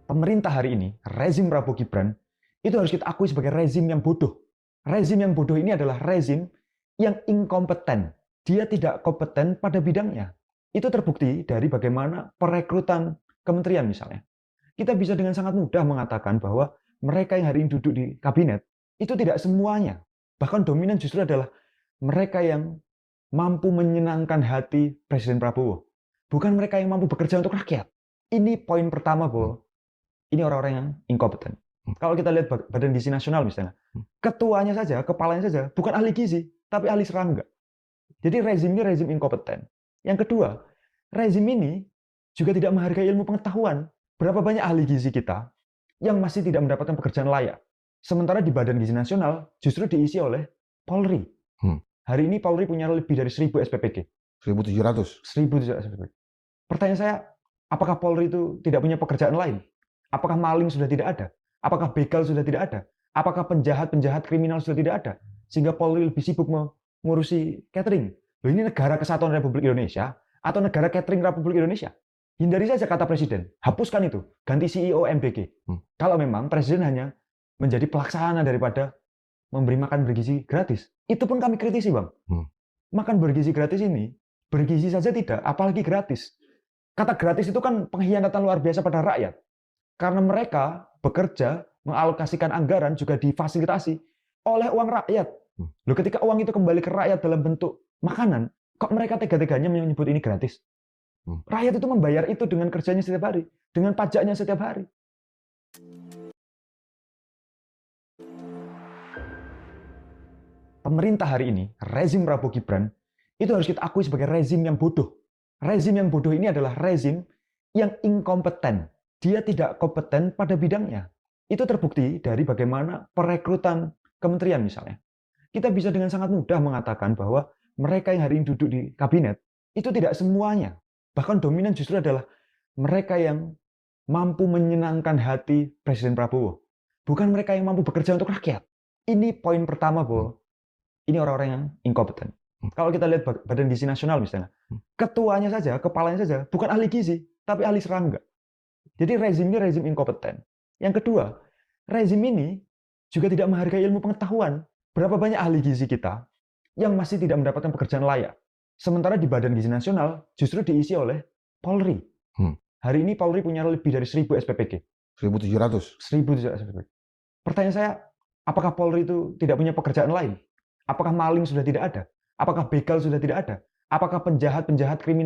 Pemerintah hari ini, rezim Prabowo Gibran, itu harus kita akui sebagai rezim yang bodoh. Rezim yang bodoh ini adalah rezim yang inkompeten. Dia tidak kompeten pada bidangnya. Itu terbukti dari bagaimana perekrutan kementerian misalnya. Kita bisa dengan sangat mudah mengatakan bahwa mereka yang hari ini duduk di kabinet, itu tidak semuanya. Bahkan dominan justru adalah mereka yang mampu menyenangkan hati Presiden Prabowo. Bukan mereka yang mampu bekerja untuk rakyat. Ini poin pertama bahwa ini orang-orang yang inkompeten. Kalau kita lihat Badan Gizi Nasional misalnya, ketuanya saja, kepalanya saja, bukan ahli gizi, tapi ahli serangga. Jadi rezim ini rezim inkompeten. Yang kedua, rezim ini juga tidak menghargai ilmu pengetahuan. Berapa banyak ahli gizi kita yang masih tidak mendapatkan pekerjaan layak. Sementara di Badan Gizi Nasional justru diisi oleh Polri. Hari ini Polri punya lebih dari 1000 SPPG. 1.700. 1.700 SPPG. Pertanyaan saya, apakah Polri itu tidak punya pekerjaan lain? Apakah maling sudah tidak ada? Apakah begal sudah tidak ada? Apakah penjahat-penjahat kriminal sudah tidak ada? Sehingga Polri lebih sibuk mengurusi catering. Loh, ini negara kesatuan Republik Indonesia atau negara catering Republik Indonesia? Hindari saja kata Presiden. Hapuskan itu. Ganti CEO MBG. Kalau memang Presiden hanya menjadi pelaksana daripada memberi makan bergizi gratis. Itu pun kami kritisi, Bang. Makan bergizi gratis ini, bergizi saja tidak, apalagi gratis. Kata gratis itu kan pengkhianatan luar biasa pada rakyat. Karena mereka bekerja, mengalokasikan anggaran juga difasilitasi oleh uang rakyat. Loh, ketika uang itu kembali ke rakyat dalam bentuk makanan, kok mereka tega-teganya menyebut ini gratis? Rakyat itu membayar itu dengan kerjanya setiap hari, dengan pajaknya setiap hari. Pemerintah hari ini, rezim Prabowo Gibran, itu harus kita akui sebagai rezim yang bodoh. Rezim yang bodoh ini adalah rezim yang inkompeten. Dia tidak kompeten pada bidangnya. Itu terbukti dari bagaimana perekrutan kementerian misalnya. Kita bisa dengan sangat mudah mengatakan bahwa mereka yang hari ini duduk di kabinet, itu tidak semuanya. Bahkan dominan justru adalah mereka yang mampu menyenangkan hati Presiden Prabowo. Bukan mereka yang mampu bekerja untuk rakyat. Ini poin pertama bahwa ini orang-orang yang inkompeten. Kalau kita lihat Badan Gizi Nasional misalnya, ketuanya saja, kepalanya saja, bukan ahli gizi, tapi ahli serangga. Jadi rezim ini rezim inkompeten. Yang kedua, rezim ini juga tidak menghargai ilmu pengetahuan. Berapa banyak ahli gizi kita yang masih tidak mendapatkan pekerjaan layak. Sementara di Badan Gizi Nasional justru diisi oleh Polri. Hari ini Polri punya lebih dari 1000 SPPG. 1.700. 1.700 SPPG. Pertanyaan saya, apakah Polri itu tidak punya pekerjaan lain? Apakah maling sudah tidak ada? Apakah begal sudah tidak ada? Apakah penjahat-penjahat kriminal